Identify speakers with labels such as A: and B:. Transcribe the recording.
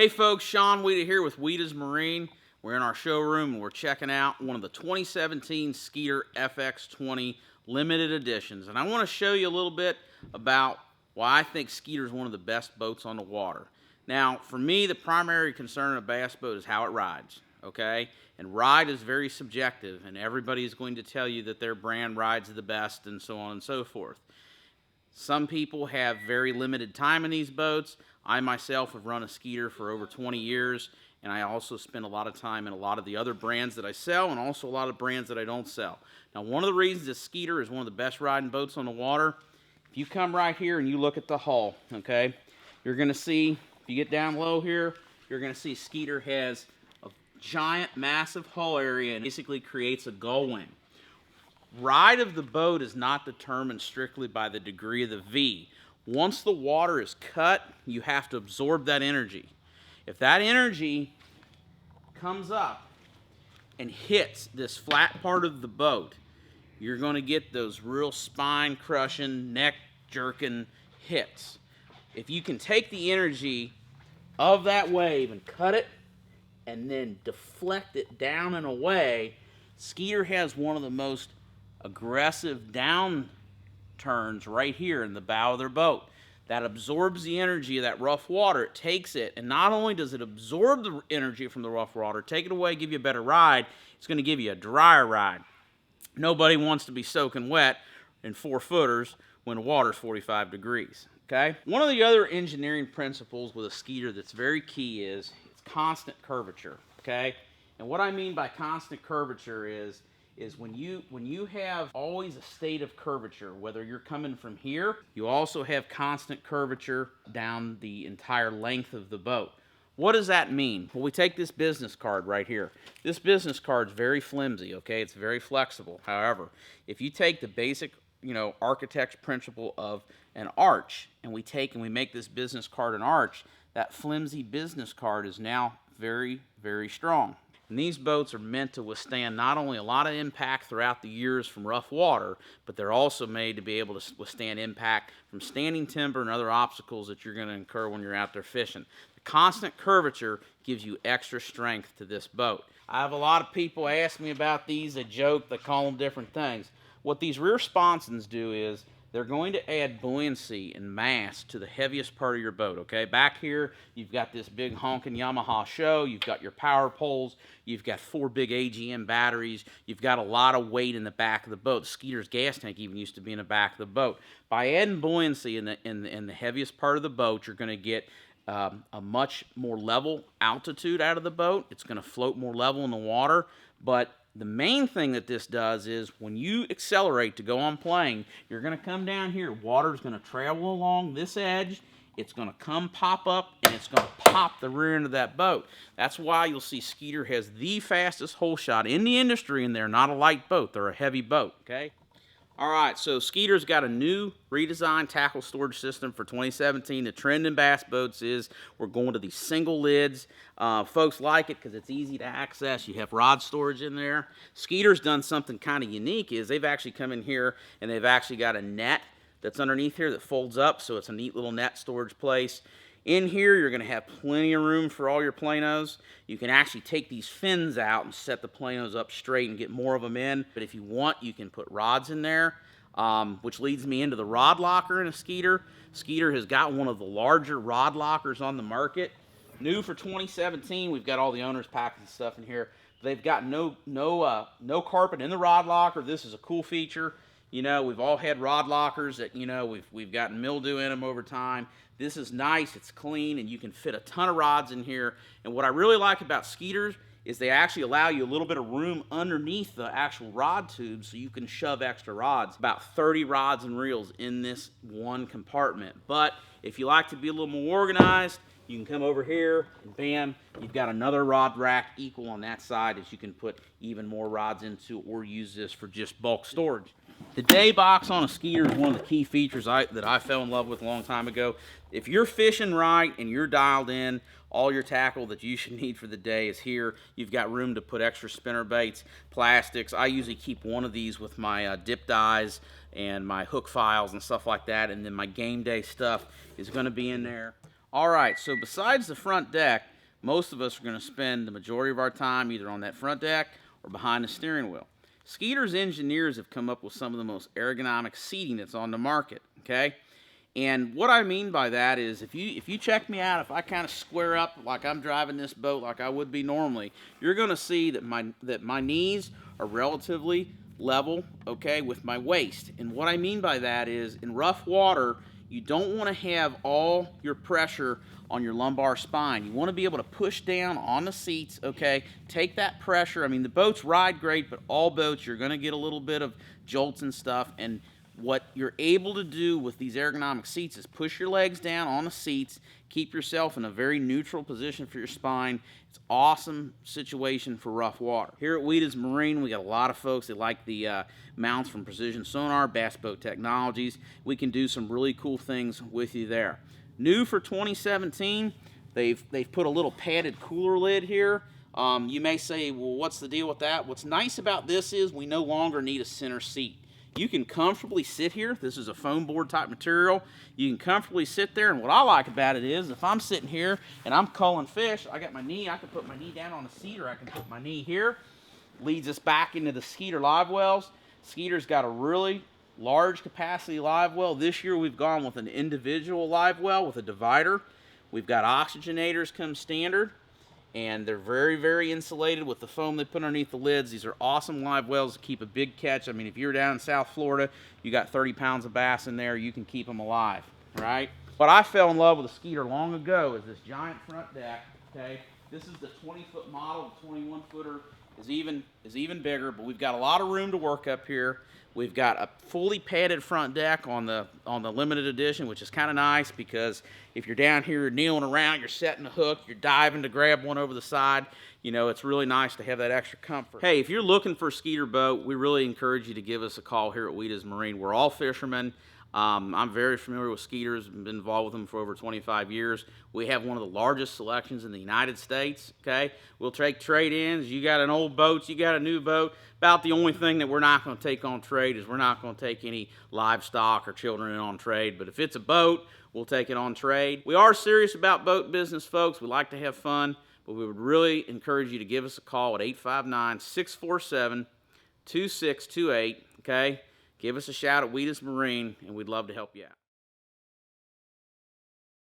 A: Hey folks, Sean Wiedas here with Wiedas Marine. We're in our showroom and we're checking out one of the 2017 Skeeter FX20 limited editions. And I want to show you a little bit about why I think Skeeter is one of the best boats on the water. Now, for me, the primary concern of a bass boat is how it rides, okay? And ride is very subjective, and everybody is going to tell you that their brand rides the best and so on and so forth. Some people have very limited time in these boats. I myself have run a Skeeter for over 20 years, and I also spend a lot of time in a lot of the other brands that I sell and also a lot of brands that I don't sell. Now, one of the reasons this Skeeter is one of the best riding boats on the water, if you come right here and you look at the hull, okay, you're going to see, if you get down low here, you're going to see Skeeter has a giant, massive hull area and basically creates a gull wing. Ride of the boat is not determined strictly by the degree of the V. Once the water is cut, you have to absorb that energy. If that energy comes up and hits this flat part of the boat, you're going to get those real spine-crushing, neck-jerking hits. If you can take the energy of that wave and cut it and then deflect it down and away, Skeeter has one of the most aggressive down turns right here in the bow of their boat that absorbs the energy of that rough water. It takes it, and not only does it absorb the energy from the rough water, take it away, give you a better ride, it's going to give you a drier ride. Nobody wants to be soaking wet in 4-footers when the water's 45 degrees, okay? One of the other engineering principles with a Skeeter that's very key is it's constant curvature, okay? And what I mean by constant curvature is when you have always a state of curvature, whether you're coming from here, you also have constant curvature down the entire length of the boat. What does that mean? Well, we take this business card right here. This business card is very flimsy, okay? It's very flexible. However, if you take the basic, architect's principle of an arch, and we make this business card an arch, that flimsy business card is now very, very strong. And these boats are meant to withstand not only a lot of impact throughout the years from rough water, but they're also made to be able to withstand impact from standing timber and other obstacles that you're going to incur when you're out there fishing. The constant curvature gives you extra strength to this boat. I have a lot of people ask me about these. They joke, they call them different things. What these rear sponsons do is they're going to add buoyancy and mass to the heaviest part of your boat, okay? Back here, you've got this big honking Yamaha show, you've got your power poles, you've got 4 big AGM batteries, you've got a lot of weight in the back of the boat. Skeeter's gas tank even used to be in the back of the boat. By adding buoyancy in the heaviest part of the boat, you're going to get a much more level altitude out of the boat. It's going to float more level in the water, but the main thing that this does is when you accelerate to go on plane, you're going to come down here. Water's going to travel along this edge. It's going to come pop up, and it's going to pop the rear end of that boat. That's why you'll see Skeeter has the fastest hole shot in the industry, and they're not a light boat. They're a heavy boat, okay? All right, so Skeeter's got a new redesigned tackle storage system for 2017. The trend in bass boats is we're going to these single lids. Folks like it because it's easy to access. You have rod storage in there. Skeeter's done something kind of unique is they've actually come in here and they've actually got a net that's underneath here that folds up, so it's a neat little net storage place. In here, you're going to have plenty of room for all your planos. You can actually take these fins out and set the planos up straight and get more of them in. But if you want, you can put rods in there, which leads me into the rod locker in a Skeeter. Skeeter has got one of the larger rod lockers on the market. New for 2017, we've got all the owner's packs and stuff in here. They've got no carpet in the rod locker. This is a cool feature. We've all had rod lockers that, we've gotten mildew in them over time. This is nice, it's clean, and you can fit a ton of rods in here. And what I really like about Skeeters is they actually allow you a little bit of room underneath the actual rod tube so you can shove extra rods. About 30 rods and reels in this one compartment. But if you like to be a little more organized, you can come over here and bam, you've got another rod rack equal on that side that you can put even more rods into or use this for just bulk storage. The day box on a Skeeter is one of the key features that I fell in love with a long time ago. If you're fishing right and you're dialed in, all your tackle that you should need for the day is here. You've got room to put extra spinner baits, plastics. I usually keep one of these with my dip dyes and my hook files and stuff like that, and then my game day stuff is going to be in there. All right, so besides the front deck, most of us are going to spend the majority of our time either on that front deck or behind the steering wheel. Skeeter's engineers have come up with some of the most ergonomic seating that's on the market, okay? And what I mean by that is if you check me out, if I kind of square up like I'm driving this boat like I would be normally, you're going to see that my knees are relatively level, okay, with my waist. And what I mean by that is in rough water, you don't want to have all your pressure on your lumbar spine. You want to be able to push down on the seats, okay? Take that pressure. I mean, the boats ride great, but all boats, you're going to get a little bit of jolts and stuff. And what you're able to do with these ergonomic seats is push your legs down on the seats, keep yourself in a very neutral position for your spine. It's an awesome situation for rough water. Here at Wiedas Marine, we got a lot of folks that like the mounts from Precision Sonar, Bass Boat Technologies. We can do some really cool things with you there. New for 2017, they've put a little padded cooler lid here. You may say, well, what's the deal with that? What's nice about this is we no longer need a center seat. You can comfortably sit here. This is a foam board type material. You can comfortably sit there, and what I like about it is if I'm sitting here and I'm culling fish, I got my knee, I can put my knee down on the seat, or I can put my knee here. Leads us back into the Skeeter live wells. Skeeter's got a really large capacity live well. This year we've gone with an individual live well with a divider. We've got oxygenators come standard, and they're very, very insulated with the foam they put underneath the lids. These are awesome live wells to keep a big catch. I mean, if you're down in South Florida, you got 30 pounds of bass in there, you can keep them alive, right? But I fell in love with a Skeeter long ago is this giant front deck, okay? This is the 20-foot model. The 21-footer is even bigger, but we've got a lot of room to work up here. We've got a fully padded front deck on the limited edition, which is kind of nice because if you're down here kneeling around, you're setting a hook, you're diving to grab one over the side, you know, it's really nice to have that extra comfort. Hey, if you're looking for a Skeeter boat, we really encourage you to give us a call here at Wiedas Marine. We're all fishermen. I'm very familiar with Skeeters, been involved with them for over 25 years. We have one of the largest selections in the United States, okay? We'll take trade-ins. You got an old boat, you got a new boat. About the only thing that we're not going to take on trade is we're not going to take any livestock or children in on trade. But if it's a boat, we'll take it on trade. We are serious about boat business, folks. We like to have fun, but we would really encourage you to give us a call at 859-647-2628, okay? Give us a shout at Wiedas Marine, and we'd love to help you out.